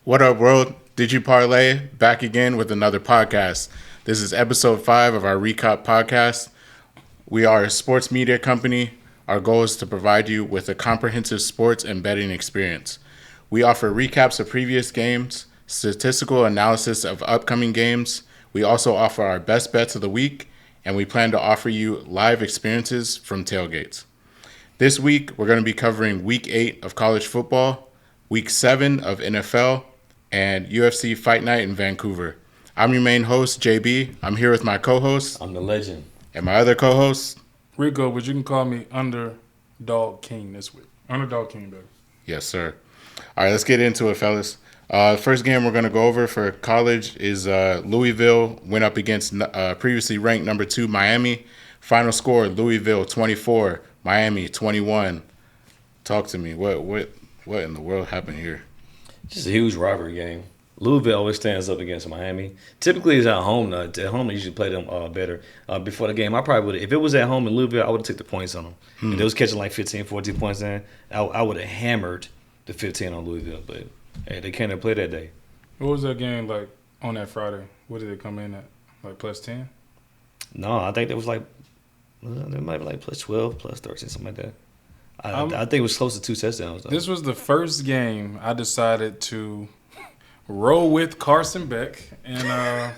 What up, world? DUP Parlay back again with another podcast. This is episode 5 of our recap podcast. We are a sports media company. Our goal is to provide you with a comprehensive sports and betting experience. We offer recaps of previous games, statistical analysis of upcoming games. We also offer our best bets of the week, and we plan to offer you live experiences from tailgates. This week, we're going to be covering Week 8 of college football, Week 7 of NFL, and UFC Fight Night in Vancouver. I'm your main host, JB. I'm here with my co-host. I'm the legend. And my other co-host. Rico, but you can call me Underdog King this week. Underdog King, baby. Yes, sir. All right, let's get into it, fellas. First game we're going to go over for college is Louisville went up against previously ranked number 2 Miami. Final score, Louisville 24, Miami 21. Talk to me. What in the world happened here? Just a huge rivalry game. Louisville always stands up against Miami. Typically, it's at home. At home, they usually play them better. Before the game, I probably would have, if it was at home in Louisville, I would have took the points on them. If they was catching like 15, 14 points in, I would have hammered the 15 on Louisville. But, hey, they can't play that day. What was that game like on that Friday? What did it come in at? Like plus 10? No, I think it was like, they might be like plus 12, plus 13, something like that. I think it was close to 2 touchdowns, though. This was the first game I decided to roll with Carson Beck, and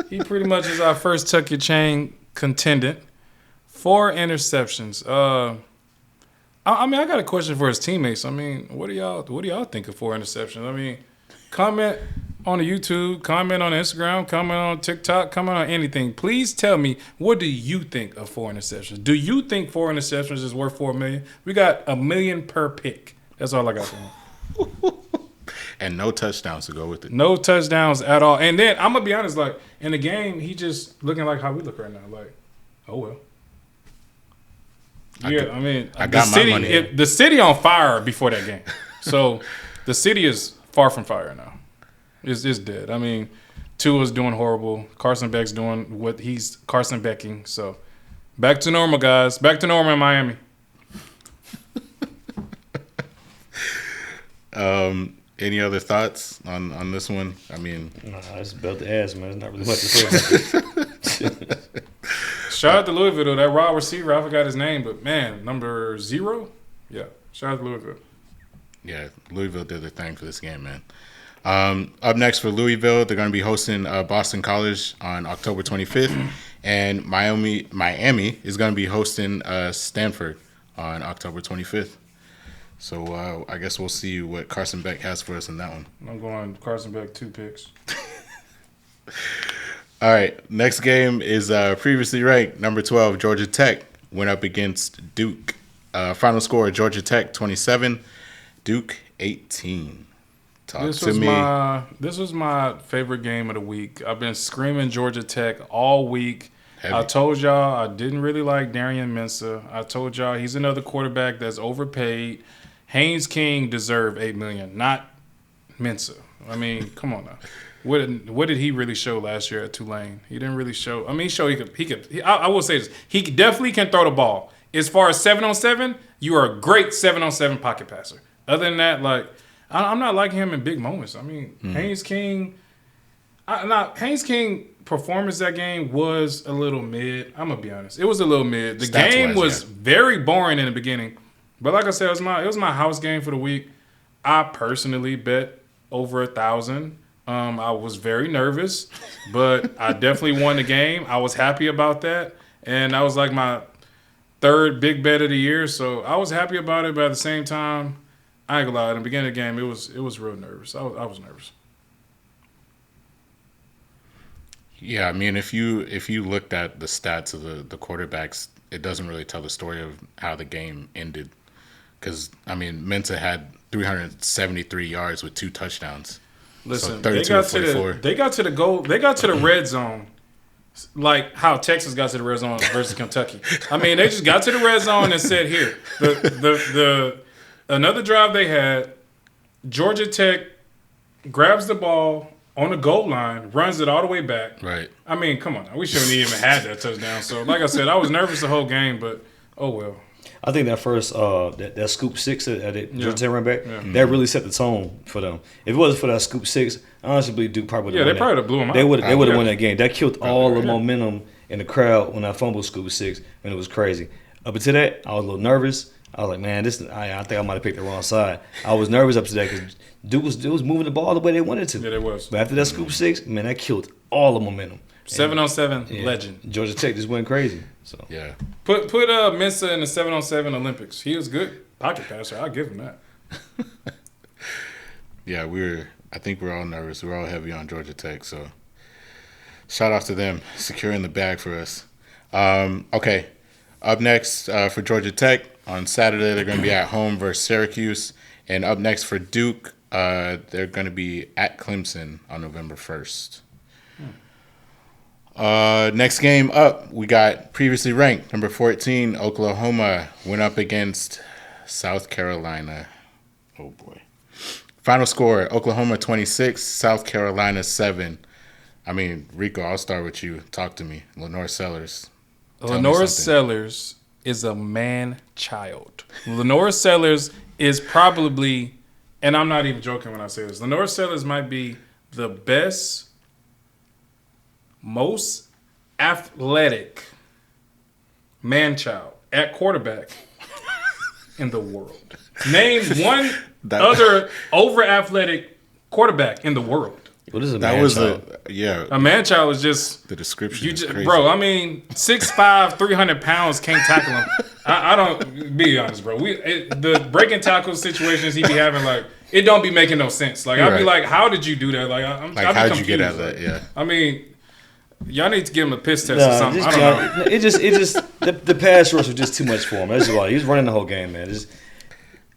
he pretty much is our first tuck your chain contendant. 4 interceptions. I mean, I got a question for his teammates. I mean, what do y'all think of 4 interceptions? I mean, comment on the YouTube, comment on Instagram, comment on TikTok, comment on anything. Please tell me, what do you think of 4 interceptions? Do you think 4 interceptions is worth $4 million? We got $1 million per pick. That's all I got for him. And no touchdowns to go with it. No touchdowns at all. And then I'm gonna be honest, like in the game, he just looking like how we look right now. Like, oh well. Yeah, I got my money. The city on fire before that game. So the city is far from fire now. It's dead. I mean, Tua's doing horrible. Carson Beck's doing what he's Carson Becking. So back to normal, guys. Back to normal in Miami. Any other thoughts on this one? I mean, it's belt the ass, man. There's not really much to say about this. Shout out to Louisville, though. That wide receiver, I forgot his name, but man, number 0? Yeah. Shout out to Louisville. Yeah, Louisville did their thing for this game, man. Up next for Louisville, they're going to be hosting Boston College on October 25th, and Miami is going to be hosting Stanford on October 25th. So I guess we'll see what Carson Beck has for us in that one. I'm going Carson Beck 2 picks. All right, next game is previously ranked number 12 Georgia Tech went up against Duke. Final score: Georgia Tech 27, Duke 18. This was my favorite game of the week. I've been screaming Georgia Tech all week. Heavy. I told y'all I didn't really like Darian Mensah. I told y'all he's another quarterback that's overpaid. Haynes King deserved $8 million, not Mensah. I mean, come on now. What did he really show last year at Tulane? He didn't really show. I mean, I will say this. He definitely can throw the ball. As far as 7-on-7, you are a great 7-on-7 pocket passer. Other than that, like, I'm not liking him in big moments. I mean, Haynes King performance that game was a little mid. I'm gonna be honest. It was a little mid. The game was very boring in the beginning. But like I said, it was my house game for the week. I personally bet over 1,000. I was very nervous, but I definitely won the game. I was happy about that, and that was like my 3rd big bet of the year. So I was happy about it, but at the same time, I ain't gonna lie. In the beginning of the game, it was real nervous. I was nervous. Yeah, I mean, if you looked at the stats of the quarterbacks, it doesn't really tell the story of how the game ended. Because, I mean, Mensah had 373 yards with 2 touchdowns. Listen, so they got to the red zone like how Texas got to the red zone versus Kentucky. I mean, they just got to the red zone and said, here, the another drive they had, Georgia Tech grabs the ball on the goal line, runs it all the way back. Right. I mean, come on. We shouldn't even had that touchdown. So, like I said, I was nervous the whole game, but oh well. I think that first that scoop six that Georgia Tech ran back, that really set the tone for them. If it wasn't for that scoop six, I honestly believe Duke probably would have they probably would have blew them out. They would have won that game. That killed all the momentum in the crowd when I fumbled scoop six, and it was crazy. Up until that, I was a little nervous. I was like, man, I think I might have picked the wrong side. I was nervous up to that because Duke was moving the ball the way they wanted to. Yeah, they was. But after that scoop six, man, that killed all the momentum. 7-on-7 legend. Georgia Tech just went crazy. So Yeah. Put Mensah in the 7-on-7 Olympics. He was good pocket passer. I'll give him that. Yeah, I think we're all nervous. We're all heavy on Georgia Tech, so shout out to them securing the bag for us. Okay, up next for Georgia Tech on Saturday, they're going to be at home versus Syracuse, and up next for Duke, they're going to be at Clemson on November 1st. Next game up, we got previously ranked number 14 Oklahoma went up against South Carolina. Oh boy. Final score, Oklahoma 26, South Carolina 7. I mean, Rico, I'll start with you. Talk to me. Lenore Sellers. Lenore Sellers is a man-child. Lenore Sellers is probably, and I'm not even joking when I say this, Lenore Sellers might be the best, most athletic man-child at quarterback in the world. Name one other over-athletic quarterback in the world. what is a That man was child? A man-child is just the description is crazy. bro. I mean, 6'5", 300 pounds, can't tackle him. I don't be honest, bro. The breaking tackle situations he be having, like, it don't be making no sense. Like, I'd be like, how did you do that? Like, how did you get out of that? Yeah. I mean, y'all need to give him a piss test or something. I don't know. It just the pass rush was just too much for him. That's why he was running the whole game, man. Just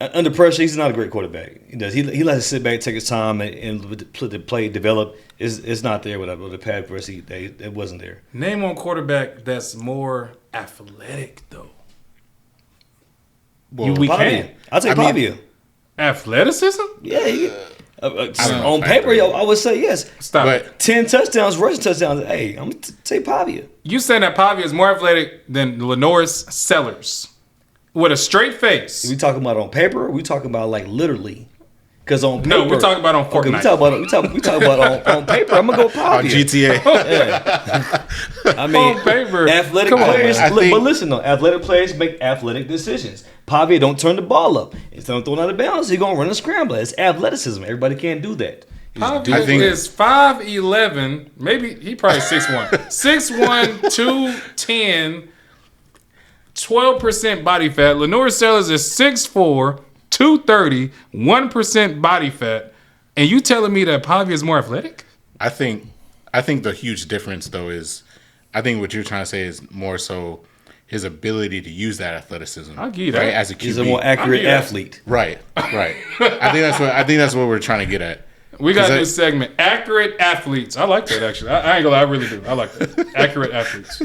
under pressure, he's not a great quarterback. He does. He lets us sit back, take his time, and the play develop. It's not there with the pass rush. It wasn't there. Name one quarterback that's more athletic though. Well, We can. I'll take Pavia. Athleticism? Yeah. On paper, I would say yes. Stop But- it. 10 touchdowns, rushing touchdowns. Hey, I'm going to take Pavia. You saying that Pavia is more athletic than Lenore's Sellers with a straight face? We talking about on paper? Or we talking about like literally? Because on paper, No, we're talking about on Fortnite. Okay, we talking about on paper. I'm gonna go Pavia. On GTA. I mean, On paper. athletic Come on, players. man. But listen though, athletic players make athletic decisions. Pavia don't turn the ball up. Instead of throwing out of bounds, he's gonna run a scrambler. It's athleticism. Everybody can't do that. Pavia I think- is 5'11", maybe he probably 6'1". 6'1", 210, 12% body fat. Lenore Sellers is 6'4", 230, 1% body fat. And you telling me that Pavia is more athletic? I think the huge difference though is, I think what you're trying to say is more so his ability to use that athleticism. I'll give you that. Right, as a QB. He's a more accurate I'll be that. athlete. Right. I think that's what we're trying to get at. We got 'Cause this segment, Accurate Athletes. I like that, actually. I ain't gonna lie, I really do. I like that. Accurate Athletes.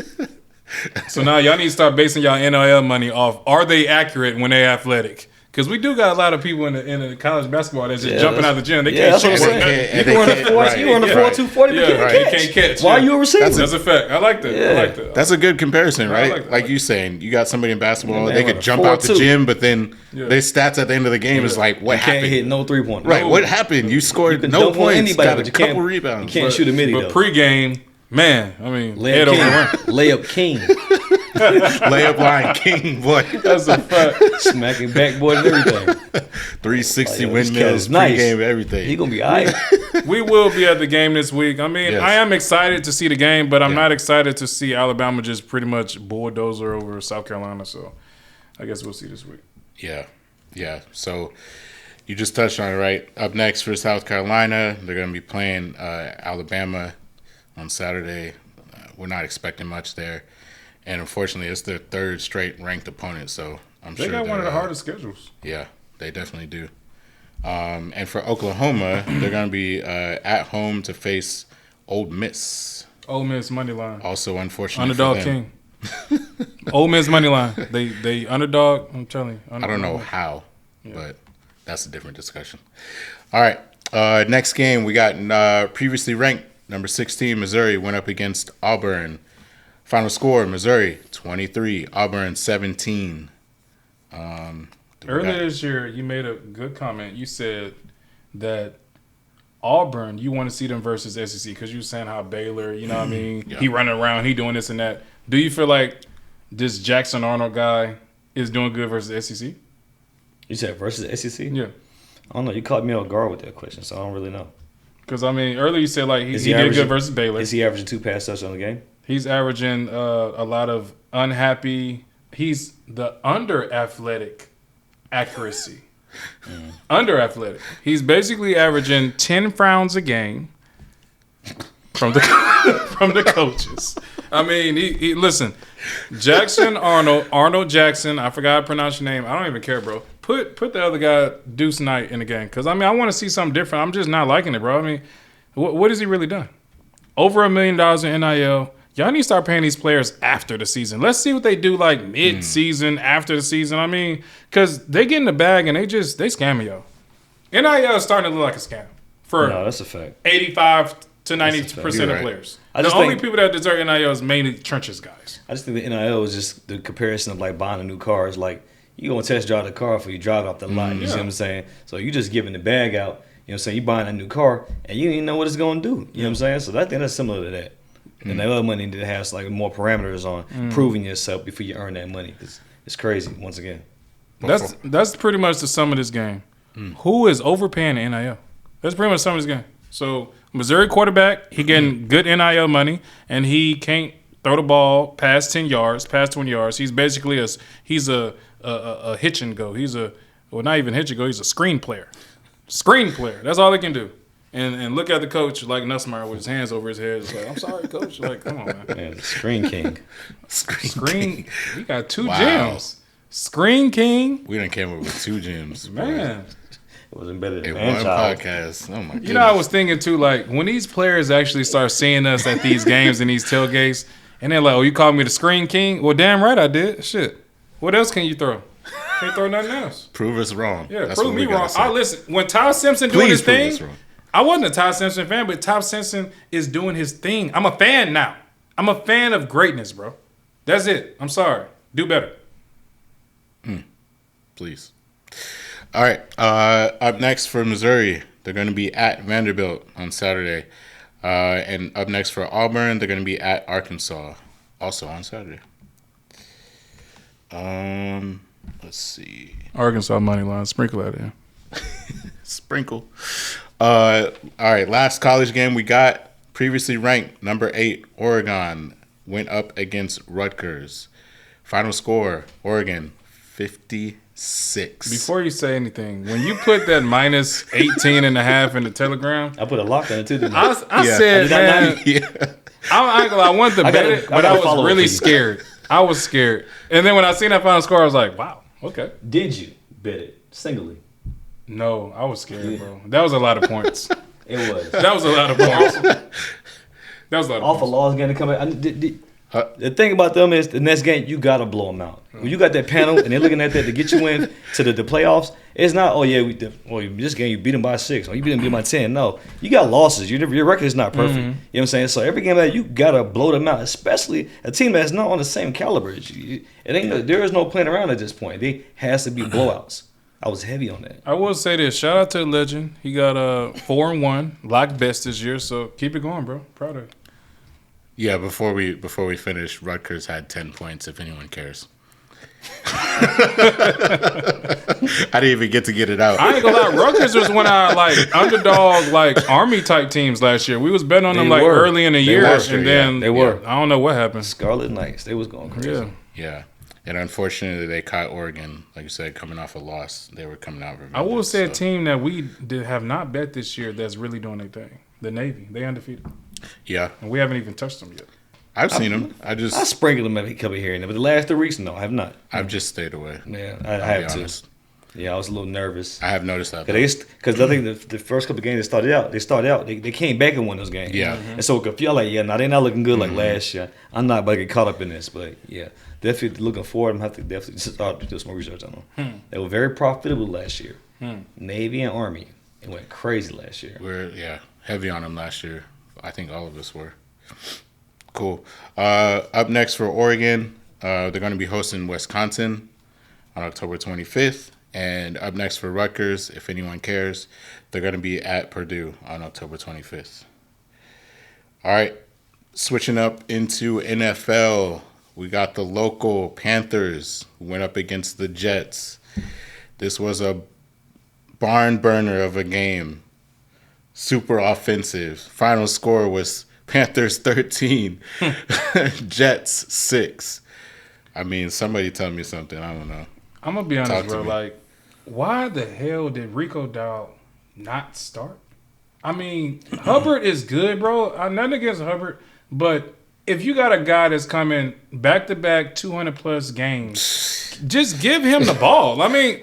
So now y'all need to start basing y'all NIL money off, are they accurate when they athletic? Because we do got a lot of people in the college basketball that's just jumping out the gym. They can't that's what I'm shoot. saying. You run the 4.240, Yeah, but can't right. catch. You can't catch. Why Yeah. are you a receiver? That's a fact. I like that. I like that. That's a good comparison, right? like that. Like you saying, you got somebody in basketball, man, they run could a jump out the 4.2. gym, but then their stats at the end of the game is like, what You can't happened? hit no 3-pointer. Right, what happened? You scored can no dunk on points, anybody, got but a you couple can't- rebounds. You can't shoot a midi But though. pregame, man, I mean, head over run. Layup king. Layup line king, boy. That's a fact. Smacking backboard and everything. 360 Like, yo, this windmills, cat's nice. pregame, everything. He gonna be all right. We will be at the game this week. I mean, Yes. I am excited to see the game, but I'm Yeah. not excited to see Alabama just pretty much bulldozer over South Carolina. So I guess we'll see this week. Yeah. So you just touched on it, right? Up next for South Carolina, they're going to be playing Alabama on Saturday. We're not expecting much there. And unfortunately, it's their third straight ranked opponent. So I'm They sure got one of the they're, hardest schedules. Yeah, they definitely do. And for Oklahoma, they're going to be at home to face Ole Miss. Ole Miss money line. Also, unfortunately, Underdog for them. king. Ole Miss money line. They underdog. I'm telling you. I don't know how, but that's a different discussion. All right. Next game, we got previously ranked number 16, Missouri, went up against Auburn. Final score, Missouri 23, Auburn 17. Earlier this year, you made a good comment. You said that Auburn, you want to see them versus SEC because you were saying how Baylor, you know what I mean? Yeah. He running around, he doing this and that. Do you feel like this Jackson Arnold guy is doing good versus SEC? You said versus SEC? Yeah. I don't know. You caught me off guard with that question, so I don't really know. Because, I mean, earlier you said like he did good versus Baylor. Is he averaging 2 pass touchdowns on the game? He's averaging a lot of unhappy. He's the under-athletic accuracy. Under-athletic. He's basically averaging 10 frowns a game from the coaches. I mean, he listen, Jackson Arnold Jackson. I forgot to pronounce your name. I don't even care, bro. Put the other guy Deuce Knight in the game because I mean I want to see something different. I'm just not liking it, bro. I mean, what has he really done? Over $1 million in NIL. Y'all need to start paying these players after the season. Let's see what they do like mid-season, after the season. I mean, because they get in the bag and they scamming y'all. NIL is starting to look like a scam for that's a fact. 85 to 90% of players. The only people that deserve NIL is mainly trenches guys. I just think the NIL is just the comparison of like buying a new car. It's like you gonna test drive the car before you drive off the lot. You see what I'm saying? So you just giving the bag out. You know what I'm saying? You buying a new car and you don't even know what it's gonna do. You know what I'm saying? So I think that's similar to that. And the other money that has like more parameters on proving yourself before you earn that money. It's crazy once again. That's pretty much the sum of this game. Who is overpaying the NIL? That's pretty much the sum of this game. So Missouri quarterback, he getting good NIL money, and he can't throw the ball past 10 yards, past 20 yards. He's basically a hitch and go. Not even hitch and go. He's a screen player. Screen player. That's all he can do. And look at the coach like Nussmeier with his hands over his head. It's like, I'm sorry, coach. Like, come on, man. Man, Screen King. Screen. He got 2 gems. Screen King. We done came up with 2 gems, man. It wasn't better than one podcast. Oh my goodness. You know, I was thinking too, like when these players actually start seeing us at these games and these tailgates, and they're like, "Oh, you called me the Screen King?" Well, damn right I did. Shit. What else can you throw? Can't throw nothing else. Prove us wrong. Yeah, that's prove me wrong. I listen. When Ty Simpson doing his thing, I wasn't a Ty Simpson fan, but Ty Simpson is doing his thing. I'm a fan now. I'm a fan of greatness, bro. That's it. I'm sorry. Do better. Please. All right. Up next for Missouri, they're going to be at Vanderbilt on Saturday. And up next for Auburn, they're going to be at Arkansas, also on Saturday. Let's see. Arkansas money line. Sprinkle that in. Sprinkle. All right. Last college game we got. Previously ranked number 8, Oregon went up against Rutgers. Final score, Oregon 56. Before you say anything, when you put that minus 18.5 in the Telegram, I put a lock on it too, didn't I said, man, I ain't gonna lie, I wanted to bet it, but I was really scared. I was scared. And then when I seen that final score, I was like, wow, okay. Did you bet it singly? No, I was scared, bro. That was a lot of points. It was. That was a lot of points. That was a lot of points. Off a loss game to come back. The thing about them is the next game, you got to blow them out. When you got that panel and they're looking at that to get you in to the playoffs, it's not, this game you beat them by 6 or you beat them by 10. No, you got losses. Your record is not perfect. You know what I'm saying? So every game that you got to blow them out, especially a team that's not on the same caliber. There is no playing around at this point. They has to be blowouts. I was heavy on that. I will say this. Shout out to the legend. He got 4-1, locked best this year. So keep it going, bro. Proud of it. Yeah, before we finish, Rutgers had 10 points, if anyone cares. I didn't even get it out. I ain't gonna lie, Rutgers was one of our underdog Army type teams last year. We was betting on them early in the year, and then they were. I don't know what happened. Scarlet Knights, they was going crazy. Yeah. And unfortunately, they caught Oregon, like you said, coming off a loss. They were coming out. I will say a team that we have not bet this year that's really doing their thing. The Navy, they undefeated. Yeah, and we haven't even touched them yet. I've seen them. I sprinkled them every couple here and there, but the last 3 weeks, no, I have not. I've just stayed away. Yeah, I have to. Yeah, I was a little nervous. I have noticed that. Because I think the first couple of games they started out, they came back and won those games. Yeah. And so if you're like, now they're not looking good like last year. I'm not about to get caught up in this, but yeah, definitely looking forward. I'm going to have to definitely start to do some more research on them. They were very profitable last year. Navy and Army. It went crazy last year. We're heavy on them last year. I think all of us were. Cool. Up next for Oregon, they're going to be hosting Wisconsin. on October 25th. And up next for Rutgers, if anyone cares, they're going to be at Purdue on October 25th. All right, switching up into NFL, we got the local Panthers who went up against the Jets. This was a barn burner of a game. Super offensive. Final score was Panthers 13, Jets 6. I mean, somebody tell me something. I don't know. I'm going to be honest, bro. Like, why the hell did Rico Dowd not start? I mean, Hubbard is good, bro. I'm nothing against Hubbard, but if you got a guy that's coming back-to-back 200-plus games, just give him the ball. I mean,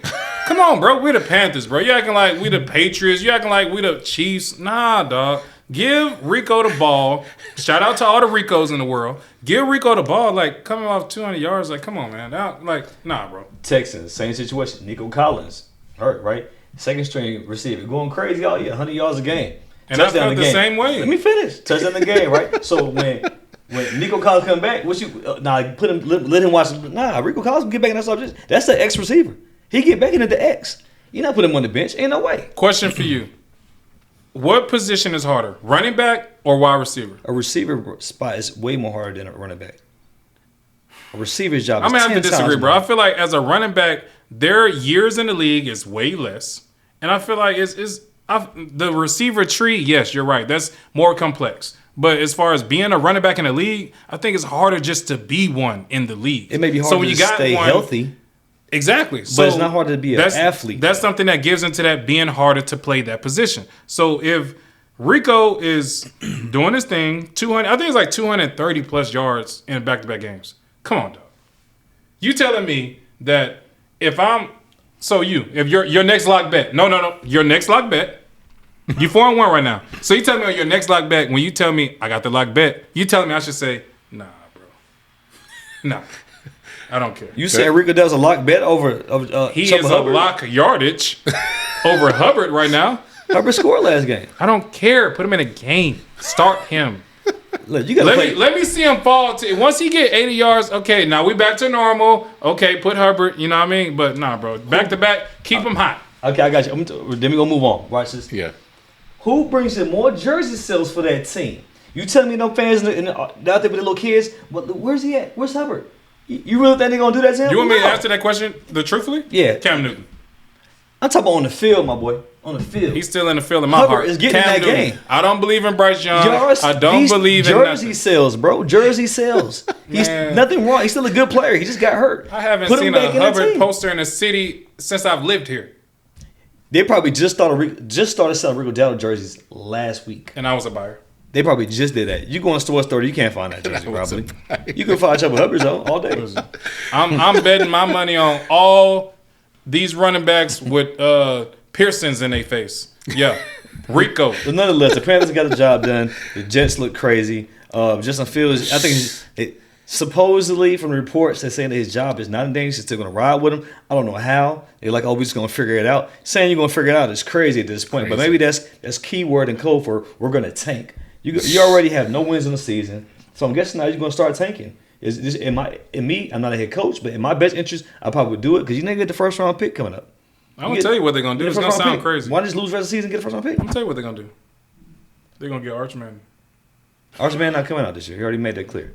come on, bro. We're the Panthers, bro. You acting like we the Patriots. You acting like we the Chiefs. Nah, dog. Give Rico the ball. Shout out to all the Ricos in the world. Give Rico the ball. Like, coming off 200 yards, like, come on, man. Nah, bro. Texans, same situation. Nico Collins, hurt, right? Second string receiver, going crazy all year, 100 yards a game. And I felt the same way. Let me finish. Touchdown the game, right? So when Nico Collins come back, let him watch. Rico Collins can get back in that subject. That's the X receiver. He get back into the X. You're not putting him on the bench. Ain't no way. Question for you. What position is harder, running back or wide receiver? A receiver spot is way more harder than a running back. A receiver's job is I'm going to have to disagree, bro. more. I feel like as a running back, their years in the league is way less. And I feel like the receiver tree, yes, you're right. That's more complex. But as far as being a running back in the league, I think it's harder just to be one in the league. It may be harder to stay healthy. Exactly. But it's not hard to be an athlete. That's something that gives into that being harder to play that position. So if Rico is doing his thing, 200, I think it's like 230 plus yards in back-to-back games. Come on, dog. You telling me that if your next lock bet, no, your next lock bet, you 4-1 right now. So you tell me on your next lock bet, when you tell me I got the lock bet, you telling me I should say, nah, bro. Nah. I don't care. You said Rico does a lock bet over he is Hubbard. A lock yardage over Hubbard right now. Hubbard scored last game. I don't care. Put him in a game. Start him. Look, you gotta let me see him fall. Once he get 80 yards, okay, now we back to normal. Okay, put Hubbard, you know what I mean? But nah, bro. Back to back, keep him hot. Okay, I got you. Then we gonna move on. Watch this. Yeah. Who brings in more jersey sales for that team? You telling me no fans out there with the little kids? But where's he at? Where's Hubbard? You really think they're gonna do that to him? You want me to answer that question truthfully? Yeah. Cam Newton. I'm talking about on the field, my boy. On the field. He's still in the field in my Hubbard heart. is getting Cam that Newton. game. I don't believe in Bryce Young. I don't believe in jersey nothing. sales, bro. Jersey sales. He's nothing wrong. He's still a good player. He just got hurt. I haven't seen a Hubbard poster in the city since I've lived here. They probably just started selling Rico Dowd jerseys last week. And I was a buyer. They probably just did that. You go in Store 30, you can't find that jersey probably. You can find Chuba Hubbard's all day. I'm betting my money on all these running backs with piercings in their face. Yeah. Rico. But nonetheless, the Panthers got the job done. The Jets look crazy. Justin Fields, I think supposedly from the reports, they're saying that his job is not in danger. He's still going to ride with him. I don't know how. They're like, we're just going to figure it out. Saying you're going to figure it out is crazy at this point. But maybe that's keyword and code for we're going to tank. You already have no wins in the season. So I'm guessing now you're going to start tanking. I'm not a head coach, but in my best interest, I probably would do it because you didn't get the first round pick coming up. I'm going to tell you what they're going to do. It's going to sound crazy. Why just lose the rest of the season and get the first round pick? I'm going to tell you what they're going to do. They're going to get Archman. Archman not coming out this year. He already made that clear.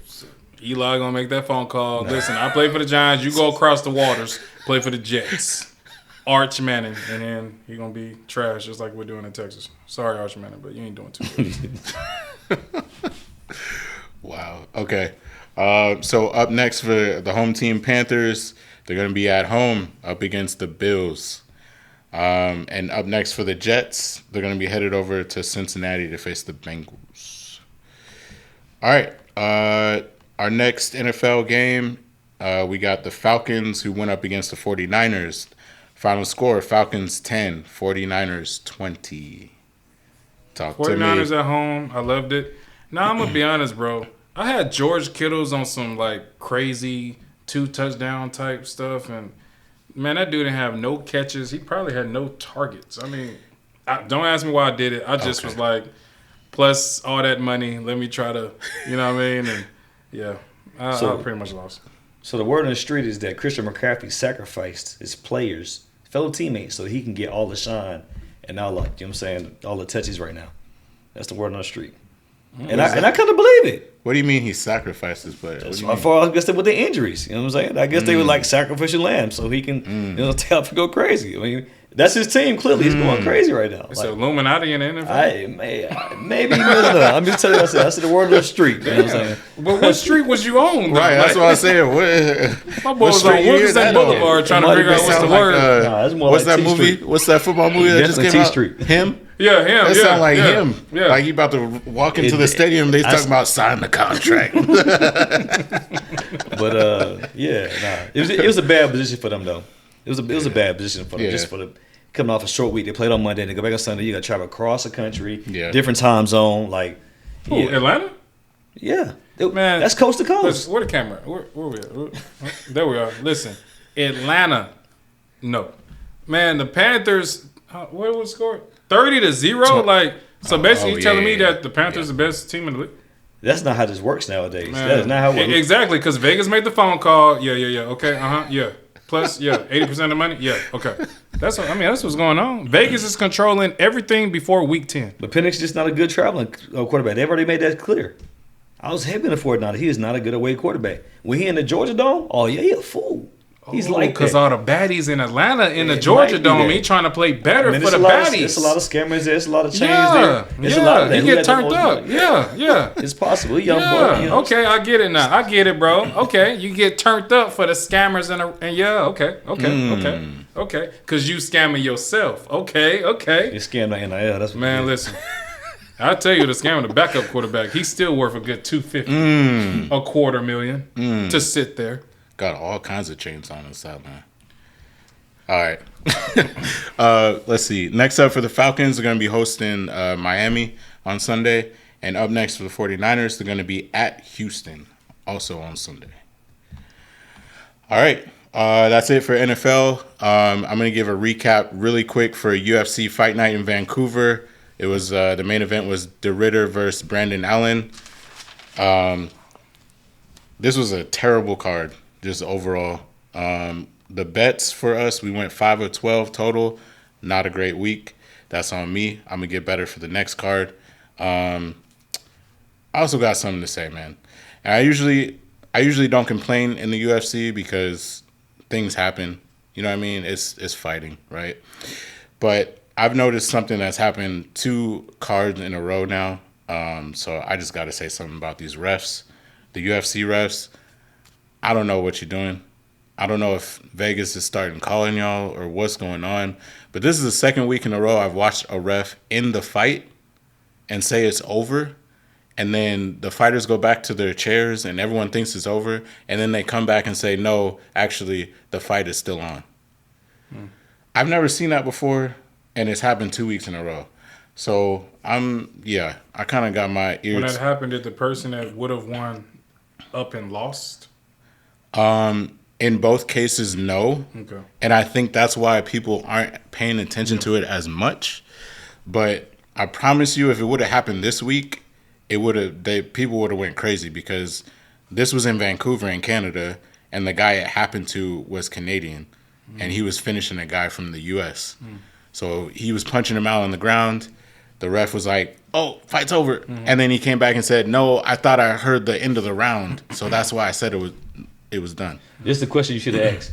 Eli going to make that phone call. Listen, I play for the Giants. You go across the waters, play for the Jets. Arch Manning, and then he's going to be trash just like we're doing in Texas. Sorry, Arch Manning, but you ain't doing too good. Wow. Okay. So up next for the home team Panthers, they're going to be at home up against the Bills. And up next for the Jets, they're going to be headed over to Cincinnati to face the Bengals. All right. Our next NFL game, we got the Falcons who went up against the 49ers. Final score, Falcons 10, 49ers 20. Talk 49ers to me. 49ers at home. I loved it. Now, I'm going to be honest, bro. I had George Kittle's on some, like, crazy 2-touchdown type stuff. And, man, that dude didn't have no catches. He probably had no targets. I mean, don't ask me why I did it. I just was like, plus all that money, let me try to, you know what I mean? And, yeah, I pretty much lost. So the word on the street is that Christian McCaffrey sacrificed his players, fellow teammates, so he can get all the shine and all the, you know what I'm saying, all the touches right now. That's the word on the street. And I kind of believe it. What do you mean he sacrificed his players? As far as I guess with the injuries, you know what I'm saying? I guess they were like sacrificial lambs, so he can tell to go crazy. I mean, that's his team. Clearly, he's going crazy right now. It's like, Illuminati in the NFL. Maybe I'm just telling you. I said the word on the street. You know what I'm saying? But what street was you on? Though? Right, that's what I said. My boy was on Wilkinson Boulevard trying to figure out what's the word. What's that movie? Street. What's that football movie that just came out? Street. Him? Yeah, him. That sound like him. Yeah. Like he about to walk into the stadium. They talking about signing the contract. But it was a bad position for them though. It was a bad position for them. Just for the coming off a short week. They played on Monday. They go back on Sunday. You got to travel across the country, different time zone. Like, Atlanta? Yeah, man, that's coast to coast. Where the camera? Where we at? There we are. Listen, Atlanta. No, man. The Panthers. What was the score? 30-0. Like, so basically, you're telling me that the Panthers are the best team in the league. That's not how this works nowadays. Man. That is not how it works. Exactly, because Vegas made the phone call. Yeah. Okay. Yeah. Plus, 80% of the money. Yeah. Okay. That's what's going on. Vegas is controlling everything before week 10. But Penix is just not a good traveling quarterback. They've already made that clear. I was heavy on Fortnite. He is not a good away quarterback. When he in the Georgia Dome, he a fool. He's like because all the baddies in Atlanta in the Georgia Dome, he trying to play better for the baddies. There's a lot of scammers. There's a lot of chains there. There's a lot of that. He get turned up. Yeah. It's possible. He young boy. You know? Okay, I get it now. I get it, bro. Okay, you get turned up for the scammers okay. Because you scamming yourself. Okay. You scam the NIL. That's what man. Listen. I tell you, the scammer, the backup quarterback, he's still worth a good $250,000, $250,000 to sit there. Got all kinds of chains on the sideline. All right. Let's see. Next up for the Falcons, they're going to be hosting Miami on Sunday. And up next for the 49ers, they're going to be at Houston, also on Sunday. All right. That's it for NFL. I'm going to give a recap really quick for UFC Fight Night in Vancouver. It was the main event was DeRitter versus Brandon Allen. This was a terrible card. Just overall, the bets for us, we went 5 of 12 total. Not a great week. That's on me. I'm gonna get better for the next card. I also got something to say, man. And I usually don't complain in the UFC because things happen. You know what I mean? It's fighting, right? But I've noticed something that's happened 2 cards in a row now. So I just got to say something about these refs, the UFC refs. I don't know what you're doing. I don't know if Vegas is starting calling y'all or what's going on. But this is the second week in a row I've watched a ref in the fight and say it's over. And then the fighters go back to their chairs and everyone thinks it's over. And then they come back and say, no, actually, the fight is still on. I've never seen that before. And it's happened 2 weeks in a row. So I kind of got my ears. When that happened, did the person that would have won up and lost? In both cases, no. Okay. And I think that's why people aren't paying attention to it as much. But I promise you, if it would have happened this week, people would have went crazy because this was in Vancouver in Canada, and the guy it happened to was Canadian, and he was finishing a guy from the U.S. So he was punching him out on the ground. The ref was like, "Oh, fight's over," and then he came back and said, "No, I thought I heard the end of the round, so that's why I said it was done." This is the question you should have asked.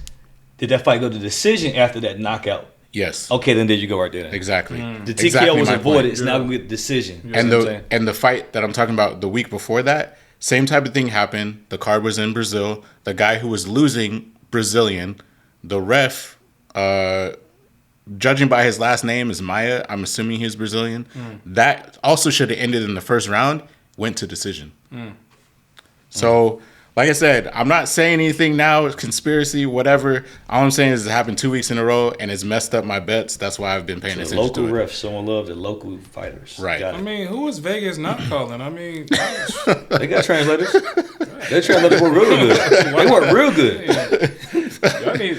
Did that fight go to decision after that knockout? Yes. Okay, then there you go right there. Exactly. The TKO was avoided. It's now going to be a decision. And the fight that I'm talking about the week before that, same type of thing happened. The card was in Brazil. The guy who was losing, Brazilian. The ref, judging by his last name, is Maia. I'm assuming he's Brazilian. That also should have ended in the first round. Went to decision. So... like I said, I'm not saying anything now. It's conspiracy, whatever. All I'm saying is it happened 2 weeks in a row, and it's messed up my bets. That's why I've been paying attention to it. Local refs, someone love the local fighters. Right. I mean, who is Vegas not calling? I mean, they got translators. They translators work real good. They work real good.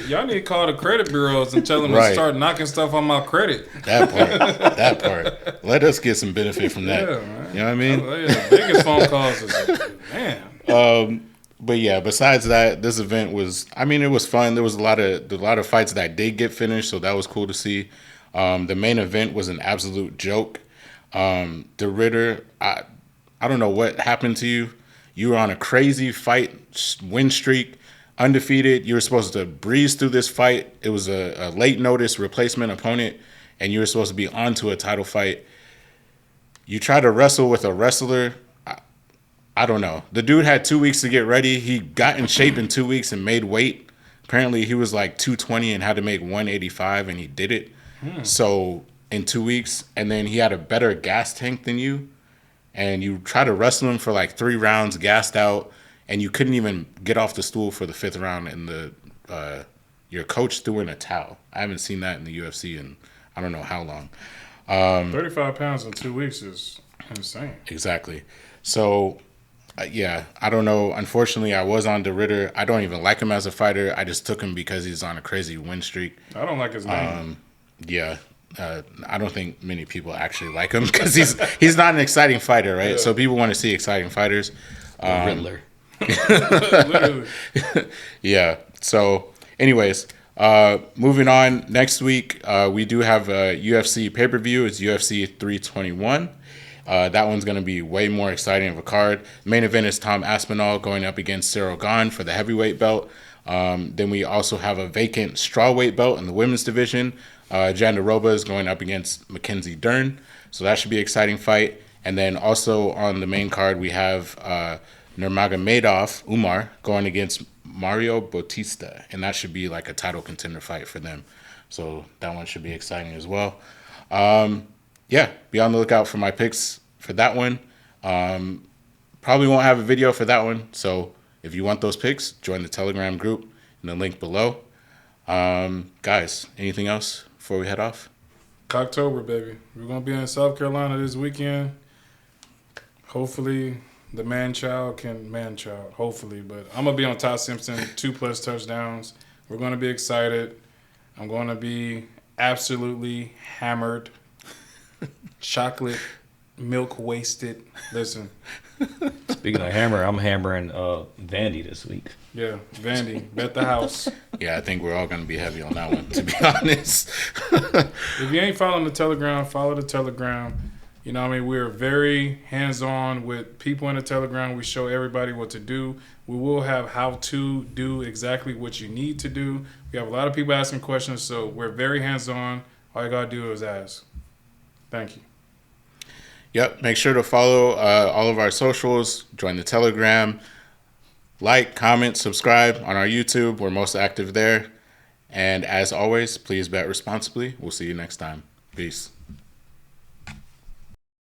Y'all need to call the credit bureaus and tell them to start knocking stuff on my credit. That part. Let us get some benefit from that. Yeah, man. You know what I mean? The biggest phone calls is, man. But yeah, besides that, this event was. I mean, it was fun. There was a lot of fights that did get finished, so that was cool to see. The main event was an absolute joke. The Ritter, I don't know what happened to you. You were on a crazy fight win streak, undefeated. You were supposed to breeze through this fight. It was a late notice replacement opponent, and you were supposed to be onto a title fight. You tried to wrestle with a wrestler. I don't know. The dude had 2 weeks to get ready. He got in shape in 2 weeks and made weight. Apparently, he was like 220 and had to make 185, and he did it. So in 2 weeks, and then he had a better gas tank than you, and you tried to wrestle him for like 3 rounds, gassed out, and you couldn't even get off the stool for the 5th round, and your coach threw in a towel. I haven't seen that in the UFC in I don't know how long. 35 pounds in 2 weeks is insane. Exactly. So, yeah, I don't know. Unfortunately, I was on the Ritter. I don't even like him as a fighter. I just took him because he's on a crazy win streak. I don't like his name. Yeah. I don't think many people actually like him because he's not an exciting fighter, right? Yeah. So people want to see exciting fighters. Riddler. Literally. Yeah. So, anyways, moving on. Next week, we do have a UFC pay-per-view. It's UFC 321. That one's going to be way more exciting of a card. Main event is Tom Aspinall going up against Cyril Gane for the heavyweight belt. Then we also have a vacant strawweight belt in the women's division. Jandiroba is going up against Mackenzie Dern. So that should be an exciting fight. And then also on the main card, we have Nurmagomedov Umar going against Mario Bautista. And that should be like a title contender fight for them. So that one should be exciting as well. Yeah, be on the lookout for my picks for that one. Probably won't have a video for that one. So if you want those picks, join the Telegram group in the link below. Guys, anything else before we head off? October, baby. We're going to be in South Carolina this weekend. Hopefully, the man-child can man-child. Hopefully. But I'm going to be on Todd Simpson, 2+ touchdowns. We're going to be excited. I'm going to be absolutely hammered. Chocolate, milk wasted. Listen. Speaking of hammer, I'm hammering Vandy this week. Yeah, Vandy. Bet the house. Yeah, I think we're all going to be heavy on that one, to be honest. If you ain't following the Telegram, follow the Telegram. You know what I mean? We're very hands-on with people in the Telegram. We show everybody what to do. We will have how to do exactly what you need to do. We have a lot of people asking questions, so we're very hands-on. All you got to do is ask. Thank you. Yep. Make sure to follow all of our socials. Join the Telegram. Like, comment, subscribe on our YouTube. We're most active there. And as always, please bet responsibly. We'll see you next time. Peace.